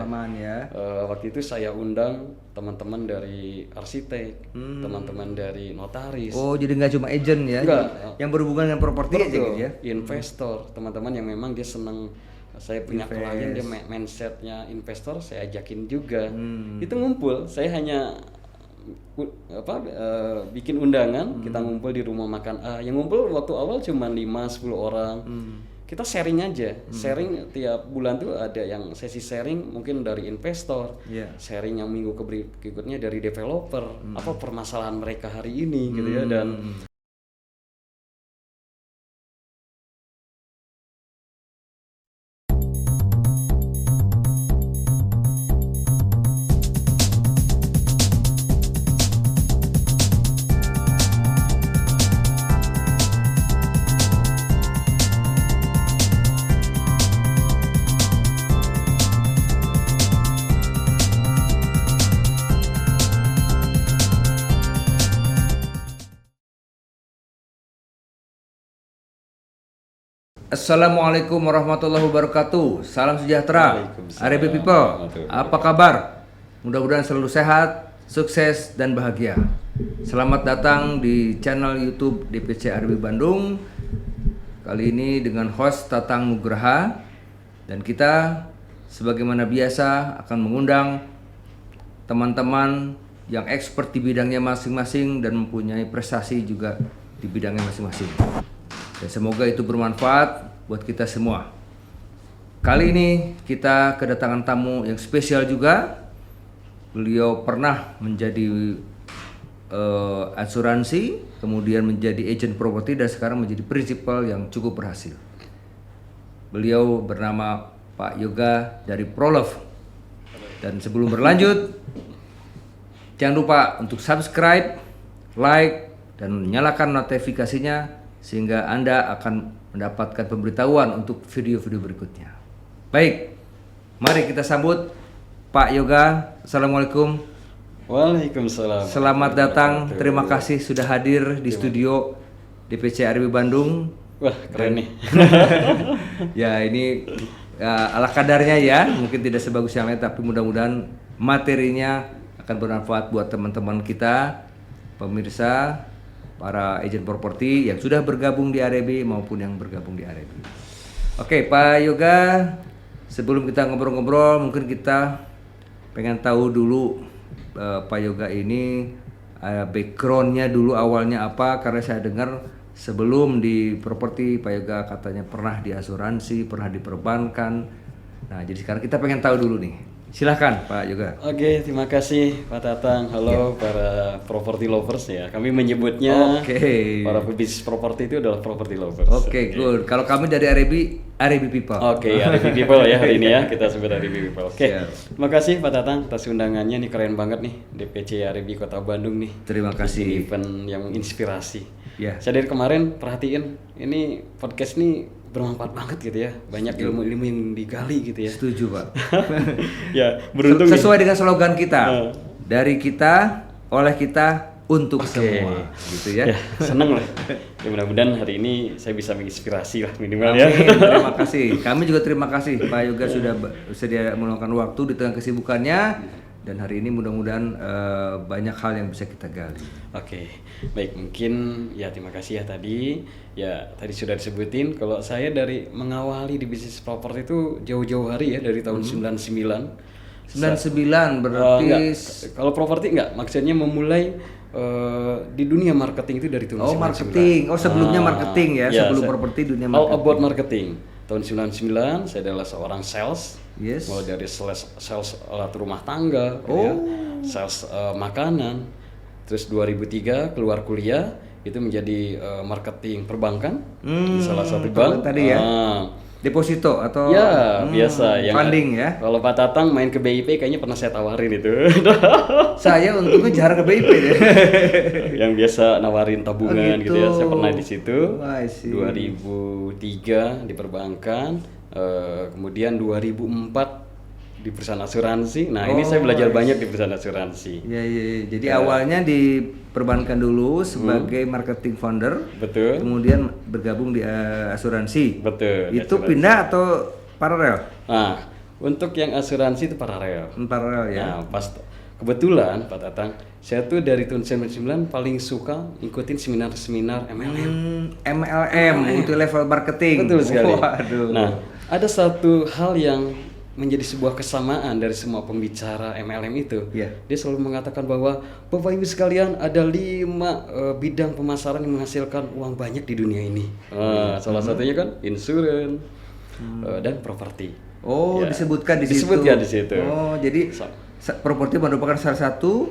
aman ya. Waktu itu saya undang teman-teman dari arsitek, teman-teman dari notaris. Oh, jadi nggak cuma agent ya? Enggak. Yang berhubungan dengan properti aja gitu ya? Investor, teman-teman yang memang dia senang. Saya punya klien dia mindsetnya investor, saya ajakin juga. Itu ngumpul, saya hanya bikin undangan, kita ngumpul di rumah makan A. Yang ngumpul waktu awal cuma 5-10 orang. Kita sharing aja, sharing tiap bulan tuh ada yang sesi sharing mungkin dari investor, sharing yang minggu berikutnya dari developer, apa permasalahan mereka hari ini gitu ya. Dan Assalamualaikum warahmatullahi wabarakatuh. Salam sejahtera, Waalaikumsalam. RB People. Apa kabar? Mudah-mudahan selalu sehat, sukses, dan bahagia. Selamat datang di channel YouTube DPC RB Bandung. Kali ini dengan host Tatang Nugraha. Dan kita sebagaimana biasa akan mengundang teman-teman yang expert di bidangnya masing-masing dan mempunyai prestasi juga di bidangnya masing-masing. Dan semoga itu bermanfaat buat kita semua. Kali ini kita kedatangan tamu yang spesial juga. Beliau pernah menjadi asuransi, kemudian menjadi agent properti dan sekarang menjadi prinsipal yang cukup berhasil. Beliau bernama Pak Yoga dari Prolove. Dan sebelum berlanjut, jangan lupa untuk subscribe, like, dan nyalakan notifikasinya sehingga Anda akan mendapatkan pemberitahuan untuk video-video berikutnya. Baik, mari kita sambut Pak Yoga. Assalamualaikum. Waalaikumsalam. Selamat datang, terima kasih sudah hadir di studio DPC RB Bandung. Wah, keren nih. Ya, ini ala kadarnya ya, mungkin tidak sebagus yang lain, tapi mudah-mudahan materinya akan bermanfaat buat teman-teman kita, pemirsa, para agent properti yang sudah bergabung di RB maupun yang bergabung di RB. Oke, Pak Yoga, sebelum kita ngobrol-ngobrol, mungkin kita pengen tahu dulu Pak Yoga ini backgroundnya dulu awalnya apa, karena saya dengar sebelum di properti Pak Yoga katanya pernah di asuransi, pernah di perbankan. Nah, jadi sekarang kita pengen tahu dulu nih. Silahkan Pak Yoga. Oke, terima kasih Pak Tatang. Halo para property lovers ya. Kami menyebutnya para pebisnis properti itu adalah property lovers. Oke, good. Kalau kami dari RB People. Oke, RB People ya hari ini ya. Kita sebut RB People. Oke. Terima kasih Pak Tatang atas undangannya nih, keren banget nih DPC RB Kota Bandung nih. Terima kasih. Event yang menginspirasi. Ya. Saya dari kemarin perhatiin ini podcast nih bermanfaat banget gitu ya, banyak ilmu-ilmu yang digali gitu ya. Setuju Pak. Ya, beruntung sesuai dengan slogan kita, dari kita, oleh kita, untuk semua, gitu ya. Seneng lah. Ya, mudah-mudahan hari ini saya bisa menginspirasi lah minimal ya. Terima kasih. Kami juga terima kasih Pak Yoga sudah bersedia meluangkan waktu di tengah kesibukannya. Dan hari ini mudah-mudahan banyak hal yang bisa kita gali. Oke, baik, mungkin ya terima kasih ya tadi. Ya tadi sudah disebutin kalau saya dari mengawali di bisnis properti itu jauh-jauh hari ya, dari tahun 99. 99 berarti kalau properti enggak, maksudnya memulai di dunia marketing itu dari tahun 99. Marketing. Oh, sebelumnya marketing ya, sebelum properti dunia marketing. All about marketing. Tahun 99 saya adalah seorang sales. Yes. Mulai dari sales alat rumah tangga, gitu ya, sales makanan. Terus 2003 keluar kuliah itu menjadi marketing perbankan di salah satu bank. Tadi ya. Deposito atau ya biasa yang funding ya. Kalau Pak Tatang main ke BIP kayaknya pernah saya tawarin itu. Saya untungnya jarang ke BIP ya. Yang biasa nawarin tabungan gitu ya. Saya pernah di situ. 2003 di perbankan, kemudian 2004 di perusahaan asuransi. Nah, ini saya belajar banyak di perusahaan asuransi. Iya. Jadi awalnya di perbankan dulu sebagai marketing founder. Betul. Kemudian bergabung di asuransi. Betul. Itu pindah atau paralel? Nah, Untuk yang asuransi itu paralel. Paralel ya. Nah, kebetulan Pak Tatang, saya tuh dari tahun 99 paling suka ikutin seminar-seminar MLM. MLM, multi level marketing. Betul sekali. Waduh. Nah, ada satu hal yang menjadi sebuah kesamaan dari semua pembicara MLM itu. Yeah. Dia selalu mengatakan bahwa Bapak Ibu sekalian ada 5 bidang pemasaran yang menghasilkan uang banyak di dunia ini. Salah satunya kan insurans dan properti. Oh, Ya, disebutkan di situ. Disebutkan di situ. Oh, jadi properti merupakan salah satu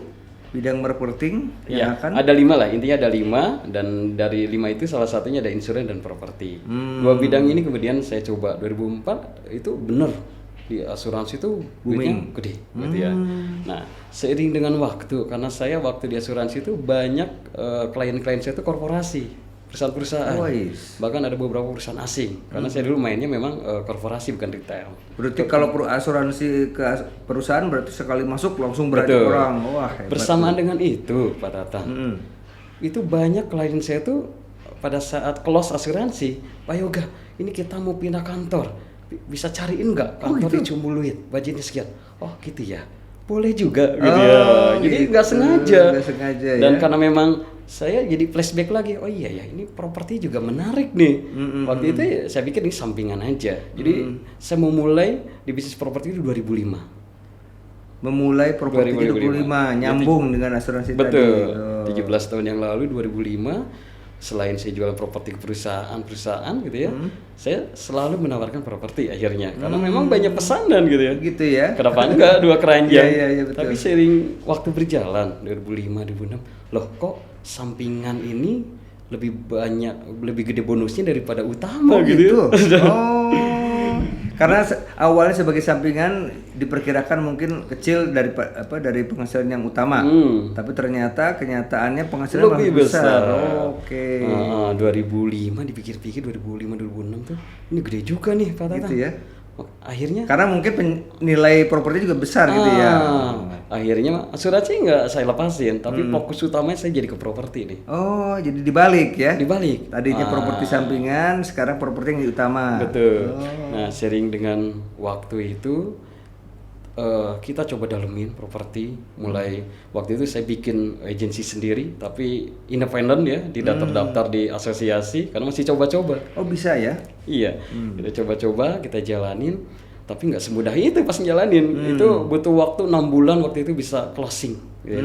bidang marketing yang Ya, akan ada 5 lah, intinya ada 5 dan dari 5 itu salah satunya ada insurans dan properti. 2 bidang ini kemudian saya coba 2004 itu benar di asuransi itu duitnya gede gitu ya. Nah, seiring dengan waktu karena saya waktu di asuransi itu banyak klien-klien saya itu korporasi, perusahaan-perusahaan. Bahkan ada beberapa perusahaan asing karena saya dulu mainnya memang korporasi bukan retail. Berarti kalau asuransi ke perusahaan berarti sekali masuk langsung berarti Betul. orang. Wah, hebat. Bersamaan dengan itu, Pak Tatang, itu banyak klien saya tuh pada saat close asuransi, Pak Yoga, ini kita mau pindah kantor, bisa cariin nggak kantor di Cumuluit, budgetnya sekian. Oh gitu ya, boleh juga gitu ya. Jadi nggak sengaja. Dan karena memang saya jadi flashback lagi, oh iya ya, ini properti juga menarik nih. Waktu itu saya pikir ini sampingan aja. Jadi saya memulai di bisnis properti itu 2005. Memulai properti 2005, nyambung dengan asuransi betul. tadi. 17 tahun yang lalu 2005, selain saya jual properti ke perusahaan gitu ya, saya selalu menawarkan properti akhirnya karena memang banyak pesanan gitu ya. Gitu ya. Kenapa enggak 2 keranjang? Iya, betul. Tapi seiring waktu berjalan 2005 2006, loh kok sampingan ini lebih gede bonusnya daripada utama gitu. Oh. Karena awalnya sebagai sampingan diperkirakan mungkin kecil dari penghasilan yang utama. Tapi ternyata kenyataannya penghasilan lebih besar. Oke. 2005 dipikir-pikir 2005 2006 tuh ini gede juga nih Pak Tatang. Gitu ya. Akhirnya karena mungkin nilai properti juga besar gitu ya. Akhirnya asuransi nggak saya lepasin, tapi fokus utamanya saya jadi ke properti nih. Oh, jadi dibalik ya? Dibalik. Tadinya properti sampingan, sekarang properti yang utama. Betul. Nah, sering dengan waktu itu kita coba dalemin properti. Mulai waktu itu saya bikin agensi sendiri, tapi independen ya, tidak terdaftar di asosiasi karena masih coba-coba. Oh bisa ya? Iya, kita coba-coba, kita jalanin, tapi nggak semudah itu pas ngejalanin. Itu butuh waktu 6 bulan waktu itu bisa closing. Ya.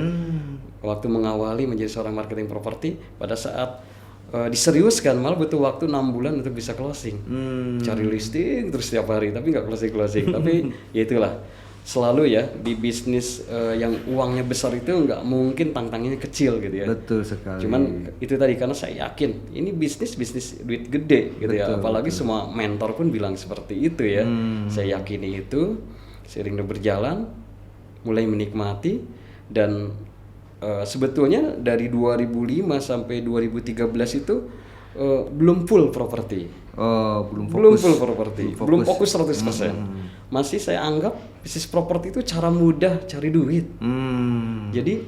Waktu mengawali menjadi seorang marketing properti, pada saat diseriuskan malah butuh waktu 6 bulan untuk bisa closing. Cari listing terus setiap hari, tapi nggak closing. Tapi ya itulah. Selalu ya di bisnis yang uangnya besar itu nggak mungkin tantangannya kecil gitu ya. Betul sekali. Cuman itu tadi karena saya yakin ini bisnis duit gede gitu ya. Apalagi semua mentor pun bilang seperti itu ya. Saya yakini itu, seiring berjalan mulai menikmati dan sebetulnya dari 2005 sampai 2013 itu belum full properti. Oh, belum full properti. Belum fokus 100%. Masih saya anggap bisnis properti itu cara mudah cari duit. Jadi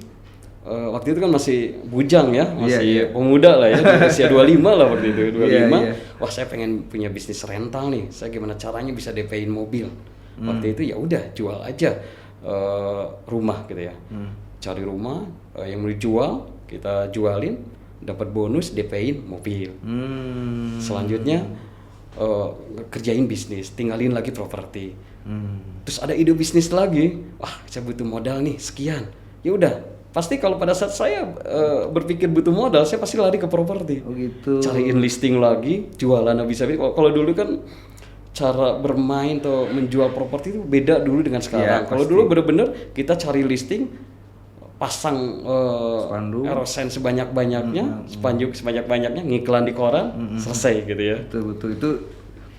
waktu itu kan masih bujang ya, masih pemuda lah ya, usia 25 lah waktu itu, 25. Wah, saya pengen punya bisnis rental nih. Saya gimana caranya bisa DP-in mobil. Waktu itu ya udah jual aja rumah gitu ya. Cari rumah yang mau dijual, kita jualin, dapat bonus DP-in mobil. Selanjutnya kerjain bisnis, tinggalin lagi properti. Terus ada ide bisnis lagi, wah saya butuh modal nih sekian. Ya udah, pasti kalau pada saat saya berpikir butuh modal, saya pasti lari ke properti. Oh gitu. Cariin listing lagi, jualan habis. Kalau dulu kan cara bermain atau menjual properti itu beda dulu dengan sekarang. Kalau dulu bener-bener kita cari listing, pasang erosen sebanyak-banyaknya, spanduk sebanyak-banyaknya, ngiklan di koran, selesai gitu ya. Betul itu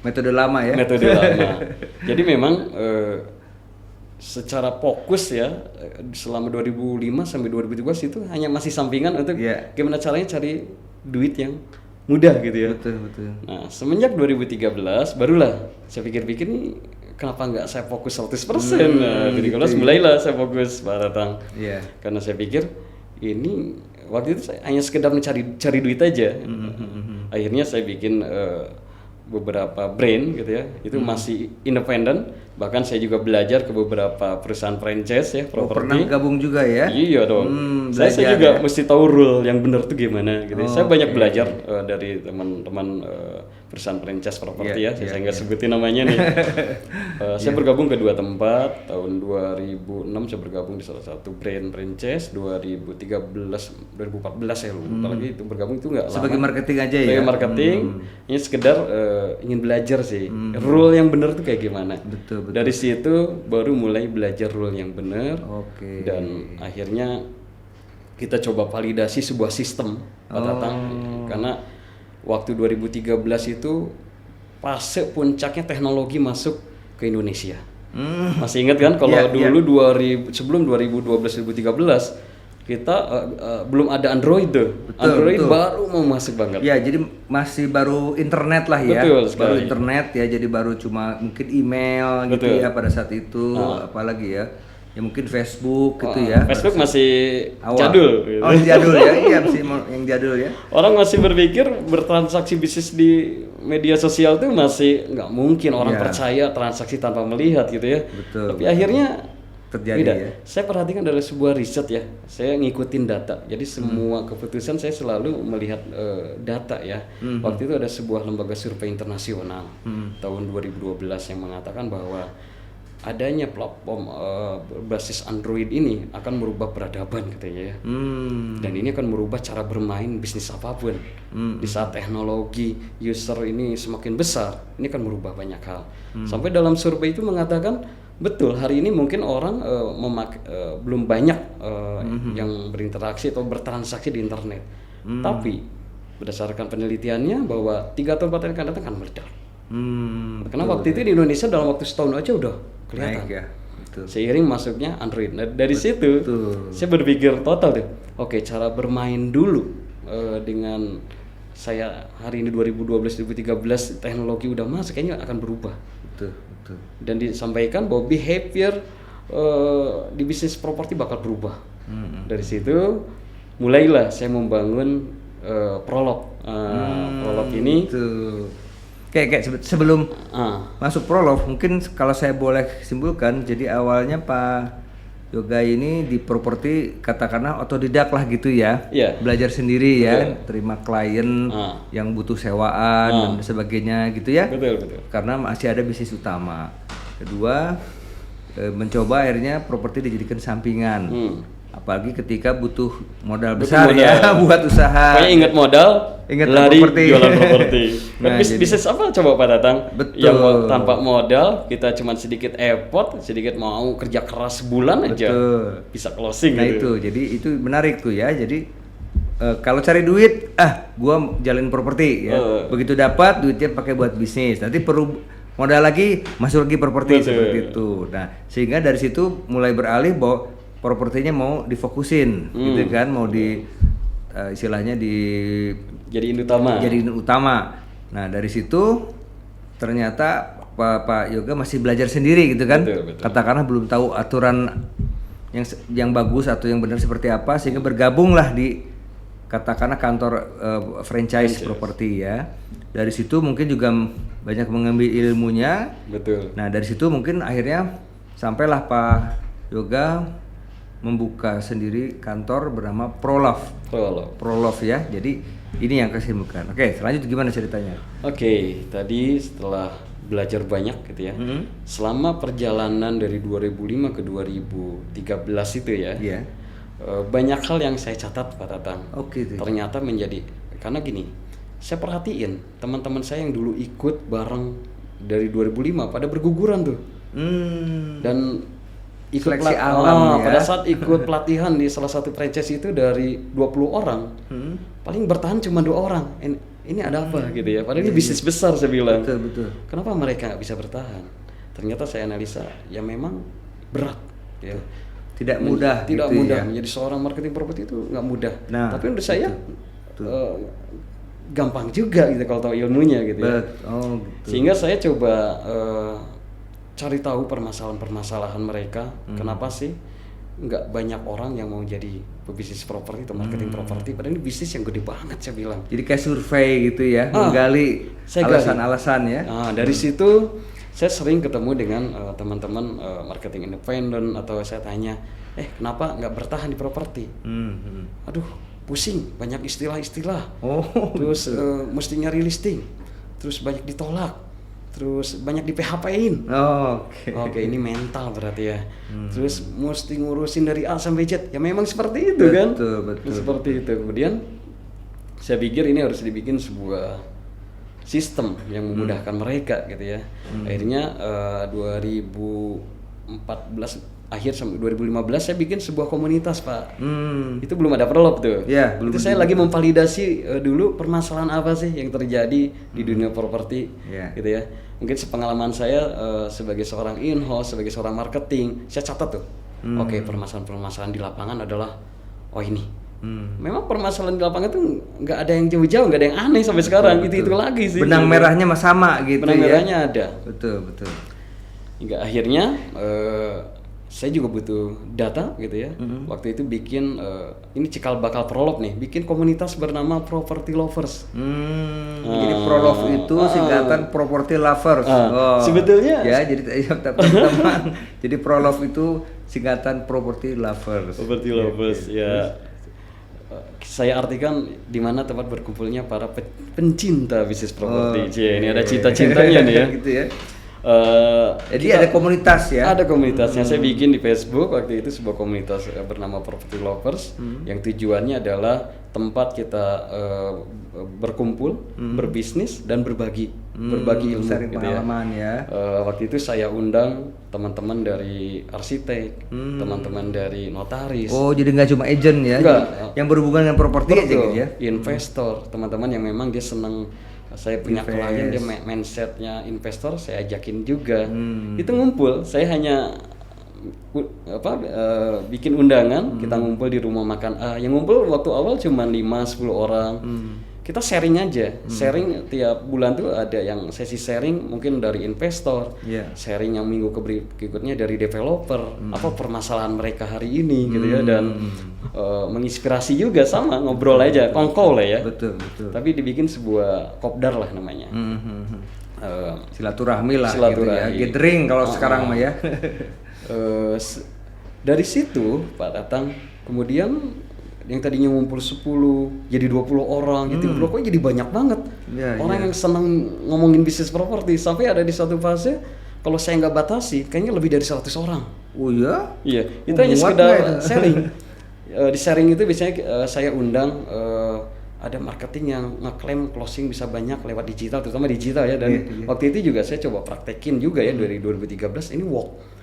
metode lama ya. Metode lama. Jadi memang secara fokus ya selama 2005 sampai 2013 itu hanya masih sampingan untuk gimana caranya cari duit yang mudah gitu ya. Betul. Nah, semenjak 2013 barulah saya pikir-pikir nih kenapa nggak saya fokus 100%. Nah, 2013 mulailah saya fokus Pak Tatang. Karena saya pikir ini waktu itu saya hanya sekedar cari duit aja. Akhirnya saya bikin beberapa brand gitu ya. Itu masih independen Bahkan saya juga belajar ke beberapa perusahaan franchise ya, Oh, properti. pernah gabung juga ya? Iya dong. Saya belajar juga ya? mesti tahu rule yang benar tuh gimana gitu. Saya banyak oke. belajar dari teman-teman perusahaan franchise properti Iya, ya. iya, Saya nggak sebutin namanya nih. Saya bergabung ke 2 tempat. Tahun 2006 saya bergabung di salah satu brand franchise. 2014 saya lupa lagi itu bergabung itu nggak lama. Sebagai marketing aja ya? Sebagai marketing, ini sekedar ingin belajar sih. Rule yang benar tuh kayak gimana. Betul, betul. Dari situ baru mulai belajar rule yang benar. Oke. Dan akhirnya kita coba validasi sebuah sistem Pak Tatang. Karena waktu 2013 itu fase puncaknya teknologi masuk ke Indonesia. Masih ingat kan kalau Iya, dulu sebelum 2012-2013 kita belum ada Android tuh. Betul, Android betul. baru mau masuk banget. Ya, jadi masih baru internet lah ya. Betul Baru sekali. internet ya, jadi baru cuma mungkin email gitu Betul. ya pada saat itu, apalagi ya. Ya mungkin Facebook gitu ya. Facebook masih Awal. jadul. Gitu. Oh, jadul ya. Iya, masih yang jadul ya. Orang masih berpikir bertransaksi bisnis di media sosial tuh masih nggak mungkin orang Iya. percaya transaksi tanpa melihat gitu ya. Betul, Tapi akhirnya terjadi tidak. ya. Saya perhatikan dari sebuah riset ya. Saya ngikutin data. Jadi semua keputusan saya selalu melihat data ya. Waktu itu ada sebuah lembaga survei internasional tahun 2012 yang mengatakan bahwa adanya platform berbasis Android ini akan merubah peradaban katanya ya. Dan ini akan merubah cara bermain bisnis apapun. Di saat teknologi user ini semakin besar, ini akan merubah banyak hal. Sampai dalam survei itu mengatakan betul hari ini mungkin orang belum banyak yang berinteraksi atau bertransaksi di internet. Tapi berdasarkan penelitiannya bahwa 3 tahun 4 tahun akan datang akan meledak. Karena waktu itu di Indonesia dalam waktu setahun aja udah kelihatan. Naik ya. Betul. Seiring masuknya Android. Nah, dari situ saya berpikir total tuh. Oke, cara bermain dulu dengan saya hari ini 2012-2013 teknologi udah masuk kayaknya akan berubah. Betul. Dan disampaikan bahwa behavior di bisnis properti bakal berubah. Dari situ mulailah saya membangun Prolog. Prolog ini Kayak sebelum ah, masuk Prolog, mungkin kalau saya boleh simpulkan, jadi awalnya Pak Yoga ini di properti katakanlah otodidak lah gitu ya, Iya. belajar sendiri ya, terima klien yang butuh sewaan dan sebagainya gitu ya, betul. karena masih ada bisnis utama. Kedua, mencoba akhirnya properti dijadikan sampingan, apalagi ketika butuh modal besar ya buat usaha. Pokoknya ingat modal, Ingat lari properti. jualan properti. Nah, Tapi bisnis apa coba Pak Tatang? Betul. Yang tanpa modal, kita cuma sedikit effort, sedikit mau kerja keras sebulan aja Betul. bisa closing Nah gitu. itu, jadi itu menarik tuh ya. Jadi kalau cari duit, gua jalin properti ya. Begitu dapat duitnya pakai buat bisnis. Nanti perlu modal lagi, masuk lagi properti seperti itu. Nah sehingga dari situ mulai beralih bahwa propertinya mau difokusin, gitu kan, mau di istilahnya Jadi utama. utama. Nah dari situ ternyata Pak Yoga masih belajar sendiri gitu kan. Betul. Katakanlah belum tahu aturan yang bagus atau yang benar seperti apa, sehingga bergabunglah di katakanlah kantor franchise properti ya. Dari situ mungkin juga banyak mengambil ilmunya. Betul. Nah dari situ mungkin akhirnya sampailah Pak Yoga membuka sendiri kantor bernama Prolog ya. Jadi ini yang kesimpulan. Oke, selanjutnya gimana ceritanya? Oke, tadi setelah belajar banyak gitu ya. Selama perjalanan dari 2005 ke 2013 itu ya. Iya. Banyak hal yang saya catat Pak Tatang. Oke. Ternyata karena gini, saya perhatiin teman-teman saya yang dulu ikut bareng dari 2005 pada berguguran tuh. Dan ikut Seleksi alam ya. pada saat ikut pelatihan di salah satu franchise itu dari 20 orang, paling bertahan cuma 2 orang. Ini ada apa gitu ya? Padahal ini bisnis besar saya bilang. Betul. Kenapa mereka nggak bisa bertahan? Ternyata saya analisa, ya memang berat. Ya. Tidak mudah. Tidak gitu mudah ya. menjadi seorang marketing properti itu nggak mudah. Nah, tapi menurut saya gampang juga gitu kalau tahu ilmunya gitu ya. Gitu. Sehingga saya coba cari tahu permasalahan-permasalahan mereka. Kenapa sih nggak banyak orang yang mau jadi pebisnis properti atau marketing properti? Padahal ini bisnis yang gede banget saya bilang. Jadi kayak survei gitu ya, menggali saya alasan-alasan ya. Nah, dari situ saya sering ketemu dengan teman-teman marketing independen, atau saya tanya, kenapa nggak bertahan di properti? Aduh, pusing, banyak istilah-istilah, terus mesti nyari listing, terus banyak ditolak, terus banyak di PHP-in. Oke, ini mental berarti ya. Terus mesti ngurusin dari A sampai Z. Ya memang seperti itu kan? Betul. Seperti itu. Kemudian saya pikir ini harus dibikin sebuah sistem yang memudahkan mereka gitu ya. Akhirnya 2014 akhir sampai 2015 saya bikin sebuah komunitas, Pak. Itu belum ada Prolog tuh. Itu saya lagi memvalidasi dulu permasalahan apa sih yang terjadi di dunia properti gitu ya. Mungkin sepengalaman saya sebagai seorang in-house, sebagai seorang marketing, saya catat tuh. Oke, permasalahan-permasalahan di lapangan adalah ini. Memang permasalahan di lapangan tuh nggak ada yang jauh-jauh, nggak ada yang aneh sampai sekarang. Itu lagi sih. Benang merahnya sama gitu. Benang merahnya ada. Betul. Hingga akhirnya saya juga butuh data gitu ya. Waktu itu bikin ini cikal bakal Prolog nih, bikin komunitas bernama Property Lovers. Jadi Prolog itu singkatan Property Lovers. Sebetulnya ya, jadi teman-teman. Jadi Prolog itu singkatan Property Lovers. Property Lovers ya. Saya artikan di mana tempat berkumpulnya para pencinta bisnis properti. Ini ada cinta-cintanya nih ya. Gitu ya. Jadi ada komunitas ya? Ada komunitasnya. Saya bikin di Facebook waktu itu sebuah komunitas bernama Property Lovers, yang tujuannya adalah tempat kita berkumpul, berbisnis dan berbagi ilmu, sharing gitu pengalaman ya. Waktu itu saya undang teman-teman dari arsitek, teman-teman dari notaris. Oh, jadi nggak cuma agent ya? Enggak. Yang berhubungan dengan properti aja gitu ya? Investor, teman-teman yang memang dia senang. Saya punya klien dia mindsetnya investor, saya ajakin juga. Itu ngumpul, saya hanya bikin undangan, kita ngumpul di rumah makan A. Yang ngumpul waktu awal cuma 5-10 orang. Kita sharing aja, sharing tiap bulan tuh ada yang sesi sharing mungkin dari investor, sharing yang minggu berikutnya dari developer, apa permasalahan mereka hari ini gitu ya, dan menginspirasi juga, sama ngobrol aja, kongkow lah ya. Betul. Tapi dibikin sebuah kopdar lah namanya. Silaturahmi lah gitu ya, gathering kalau sekarang mah ya. Dari situ Pak datang, kemudian yang tadinya ngumpul 10 jadi 20 orang, jadi pokoknya jadi banyak banget orang yang senang ngomongin bisnis properti, sampai ada di satu fase kalau saya nggak batasi kayaknya lebih dari 100 orang. Oh ya? Iya, itu hanya sekedar sharing. Di sharing itu biasanya saya undang ada marketing yang ngeklaim closing bisa banyak lewat digital, terutama digital ya, dan waktu itu juga saya coba praktekin juga ya dari 2013 ini walk.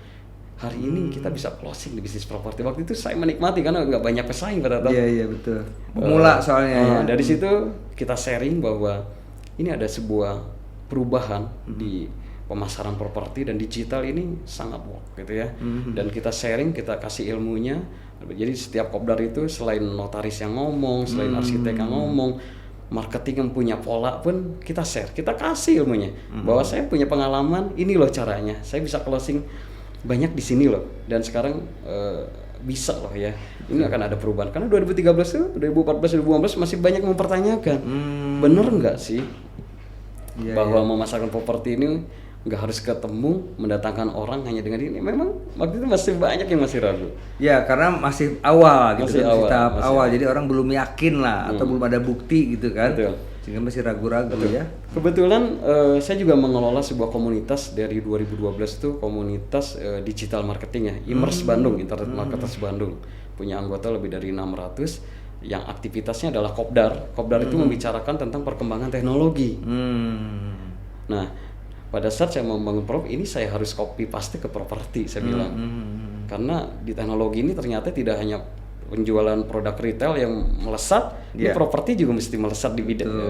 Hari ini kita bisa closing di bisnis properti. Waktu itu saya menikmati karena nggak banyak pesaing pada tahun. Iya betul. Pemula soalnya. Dari situ kita sharing bahwa ini ada sebuah perubahan di pemasaran properti dan digital ini sangat work gitu ya. Dan kita sharing, kita kasih ilmunya. Jadi setiap kopdar itu selain notaris yang ngomong, selain arsitek yang ngomong, marketing yang punya pola pun kita share, kita kasih ilmunya. Bahwa saya punya pengalaman, ini loh caranya. Saya bisa closing banyak di sini loh, dan sekarang bisa loh ya. Ini akan ada perubahan karena 2013 tuh, 2014, 2015 masih banyak mempertanyakan, bener nggak sih bahwa memasarkan properti ini nggak harus ketemu, mendatangkan orang hanya dengan ini. Memang waktu itu masih banyak yang masih ragu. Ya karena masih awal gitu, masih tahap awal, jadi orang belum yakin lah atau belum ada bukti gitu kan. Sehingga masih ragu-ragu ya. Kebetulan saya juga mengelola sebuah komunitas dari 2012 tuh, komunitas digital marketing ya, Immerse Bandung, Internet Marketers Bandung. Punya anggota lebih dari 600 yang aktivitasnya adalah kopdar. Kopdar itu membicarakan tentang perkembangan teknologi. Nah, pada saat saya membangun produk ini saya harus copy paste ke properti, saya bilang. Karena di teknologi ini ternyata tidak hanya penjualan produk retail yang melesat, properti juga mesti melesat di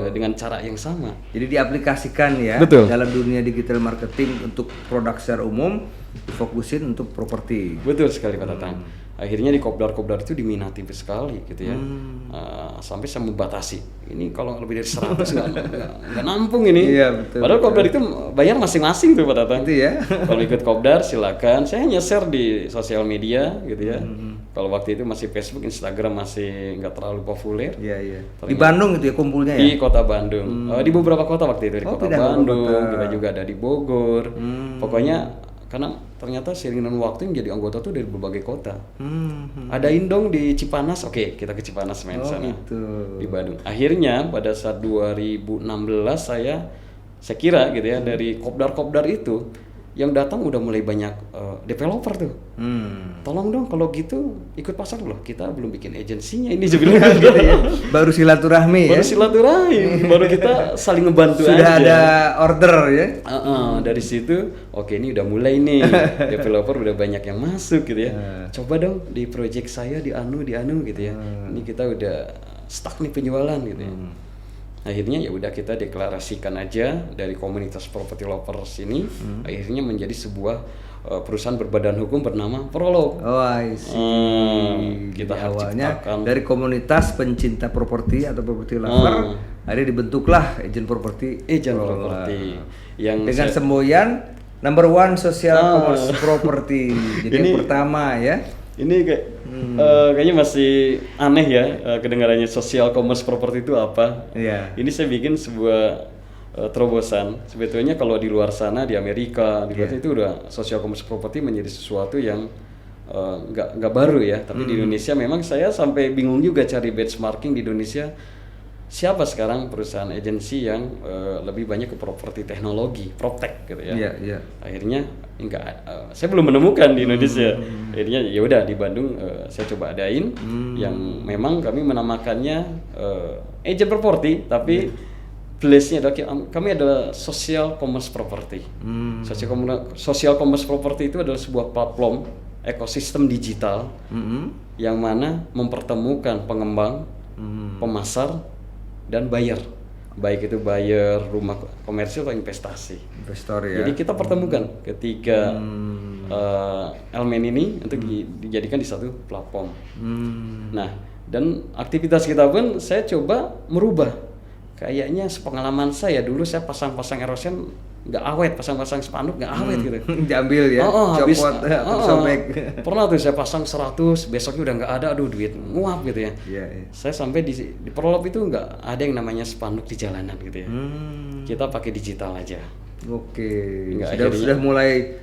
dengan cara yang sama. Jadi diaplikasikan ya. Dalam dunia digital marketing untuk produk secara umum, difokusin untuk properti. Betul sekali Pak Tatang. Akhirnya di kopdar-kopdar itu diminati sekali gitu ya. Sampai saya membatasi. Ini kalau lebih dari 100 nggak nampung ini. Padahal kopdar itu bayar masing-masing tuh Pak Tatang. Itu ya. Kalau ikut kopdar silakan. Saya hanya share di sosial media gitu ya. Kalau waktu itu masih Facebook, Instagram masih nggak terlalu populer. Iya, iya. Di Bandung itu ya kumpulnya ya? Di kota Bandung. Di beberapa kota waktu itu, di kota Bandung, kota. kita juga ada di Bogor. Pokoknya karena ternyata seiring dengan waktu yang jadi anggota tuh dari berbagai kota. Ada Indong di Cipanas, oke kita ke Cipanas main sana. Gitu. Di Bandung. Akhirnya pada saat 2016 saya kira gitu ya, dari kopdar-kopdar itu yang datang udah mulai banyak developer tuh. Tolong dong kalau gitu ikut pasar loh. Kita belum bikin agensinya ini sebenarnya gitu ya. Baru silaturahmi ya. Baru silaturahmi, baru kita saling ngebantu aja. Sudah ada order ya. Dari situ, oke ini udah mulai nih. Developer udah banyak yang masuk gitu ya. Coba dong di project saya di anu gitu ya. Ini kita udah stuck nih penjualan gitu ya. Akhirnya ya udah kita deklarasikan aja dari komunitas property lovers ini, akhirnya menjadi sebuah perusahaan berbadan hukum bernama Prolog. Oh, I see. Kita awalnya ciptakan dari komunitas pencinta properti atau property lover, akhirnya dibentuklah agent properti. Yang dengan semboyan number one social commerce property. Jadi yang pertama ya. Ini kayaknya masih aneh ya kedengarannya social commerce property itu apa? Iya. Ini saya bikin sebuah terobosan. Sebetulnya kalau di luar sana di Amerika, di luar itu udah social commerce property menjadi sesuatu yang nggak baru ya. Tapi di Indonesia memang saya sampai bingung juga cari benchmarking di Indonesia. Siapa sekarang perusahaan agensi yang lebih banyak ke properti teknologi, proptech gitu ya. Iya. Akhirnya saya belum menemukan di Indonesia. Akhirnya ya udah di Bandung saya coba adain yang memang kami menamakannya agent property, tapi place-nya adalah kami adalah social commerce property. Social commerce property itu adalah sebuah platform ekosistem digital yang mana mempertemukan pengembang, pemasar dan buyer, baik itu buyer rumah komersil atau investasi. Investor ya. Jadi kita pertemukan ketiga elemen ini untuk dijadikan di satu platform. Nah, dan aktivitas kita pun saya coba merubah. Kayaknya sepengalaman saya dulu saya pasang-pasang erosion nggak awet, pasang-pasang spanduk nggak awet gitu. Diambil ya, copot, sobek. Pernah tuh saya pasang 100, besoknya udah nggak ada, aduh duit nguap gitu ya. Iya. Saya sampai di Prolog itu nggak ada yang namanya spanduk di jalanan gitu ya. Kita pakai digital aja. Oke. Nggak, Sudah mulai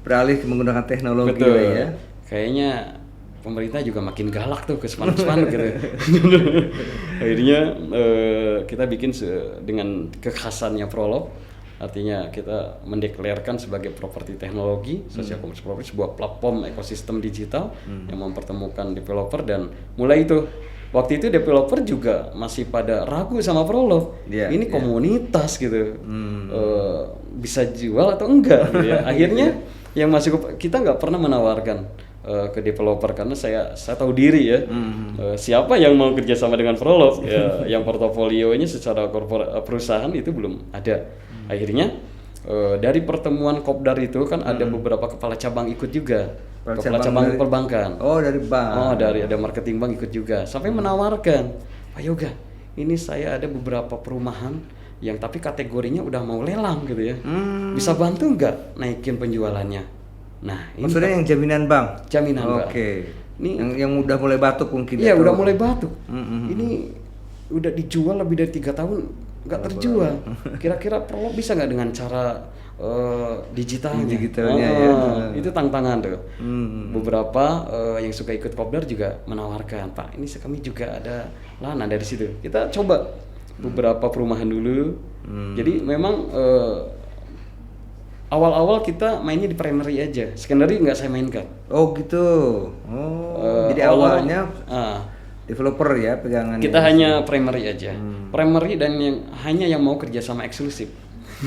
beralih menggunakan teknologi. Betul. Ya. Kayaknya pemerintah juga makin galak tuh ke spanduk-spanduk gitu. Akhirnya kita bikin dengan kekhasannya Prolog. Artinya kita mendeklarkan sebagai properti teknologi, social commerce property, sebuah platform ekosistem digital yang mempertemukan developer. Dan mulai itu, waktu itu developer juga masih pada ragu sama Prolog. Ini komunitas gitu, bisa jual atau enggak gitu ya. Akhirnya yang masuk kita nggak pernah menawarkan ke developer karena saya tahu diri ya. Siapa yang mau kerjasama dengan Prolog ya, yang portofolionya secara perusahaan itu belum ada. Akhirnya dari pertemuan kopdar itu kan ada beberapa kepala cabang ikut juga, kepala cabang perbankan. Oh, dari bank. Dari ada marketing bank ikut juga, sampai menawarkan, Pak Yoga, ini saya ada beberapa perumahan yang tapi kategorinya udah mau lelang gitu ya, bisa bantu nggak naikin penjualannya? Nah, ini maksudnya yang jaminan bank. Jaminan bank. Oke. Ini yang udah mulai batuk mungkin. Iya, udah mulai batuk. Ini udah dijual lebih dari 3 tahun nggak terjual. Kira-kira Prolog bisa nggak dengan cara digitalnya ya. Itu tantangan tuh. Beberapa yang suka ikut kopdar juga menawarkan, Pak ini kami juga ada lana dari situ. Kita coba beberapa perumahan dulu. Jadi memang awal-awal kita mainnya di primary aja, secondary nggak saya mainkan. Oh gitu. Jadi awalnya developer ya pegangannya. Kita hanya primary aja, primary dan hanya yang mau kerja sama eksklusif.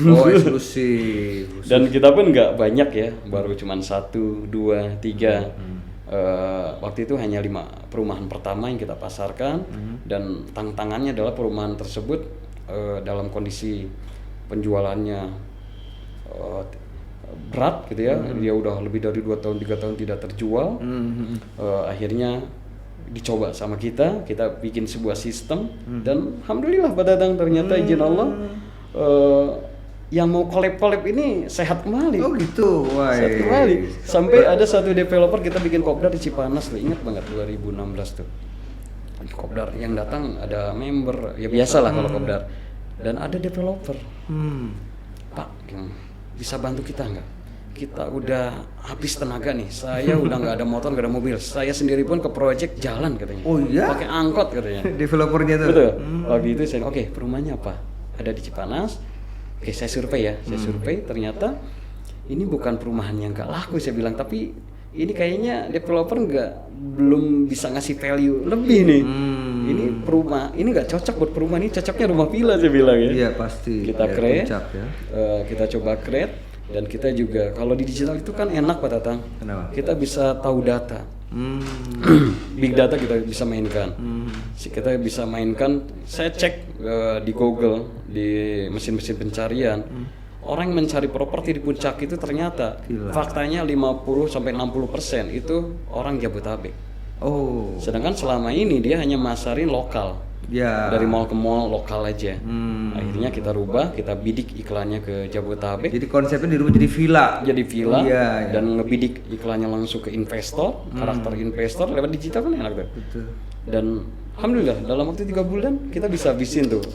Oh eksklusif. Dan kita pun nggak banyak ya, baru cuma 1, 2, 3. Waktu itu hanya 5 perumahan pertama yang kita pasarkan, dan tantangannya adalah perumahan tersebut dalam kondisi penjualannya berat gitu ya, dia udah lebih dari 2 tahun 3 tahun tidak terjual. Akhirnya dicoba sama kita bikin sebuah sistem, dan alhamdulillah Pak Dadang ternyata izin Allah yang mau collab ini sehat kembali. Oh gitu, wah. Sehat kembali. Sampai ada satu developer kita bikin kopdar di Cipanas, ingat banget 2016 tuh. Kopdar yang datang ada member, ya biasalah kalau kopdar. Dan ada developer. Pak, bisa bantu kita nggak? Kita udah habis tenaga nih. Saya udah nggak ada motor, nggak ada mobil. Saya sendiri pun ke project jalan katanya. Oh iya? Pakai angkot katanya. Developernya tuh. Betul. Waktu itu saya, oke, perumahannya apa? Ada di Cipanas. Oke, saya survei ya. Saya survei, ternyata ini bukan perumahan yang nggak laku, saya bilang. Tapi ini kayaknya developer belum bisa ngasih value lebih nih. Ini ini nggak cocok buat perumahan, ini cocoknya rumah villa, saya bilang ya. Iya pasti. Kita ya, create, puncak, ya. Kita coba create. Dan kita juga kalau di digital itu kan enak Pak Tatang. Kenapa? Kita bisa tahu data. Big data kita bisa mainkan. Kita bisa mainkan. Saya cek di Google, di mesin-mesin pencarian. Orang yang mencari properti di puncak itu ternyata faktanya 50 sampai 60% itu orang Jabodetabek. Oh. Sedangkan selama ini dia hanya masarin lokal. Ya. Dari mall ke mall lokal aja. Akhirnya kita rubah, kita bidik iklannya ke Jabodetabek. Jadi konsepnya dirubah jadi villa. Jadi villa, Iya, dan ngebidik iklannya langsung ke investor, karakter investor lewat digital kan enak tuh. Betul. Dan alhamdulillah dalam waktu 3 bulan kita bisa habisin tuh.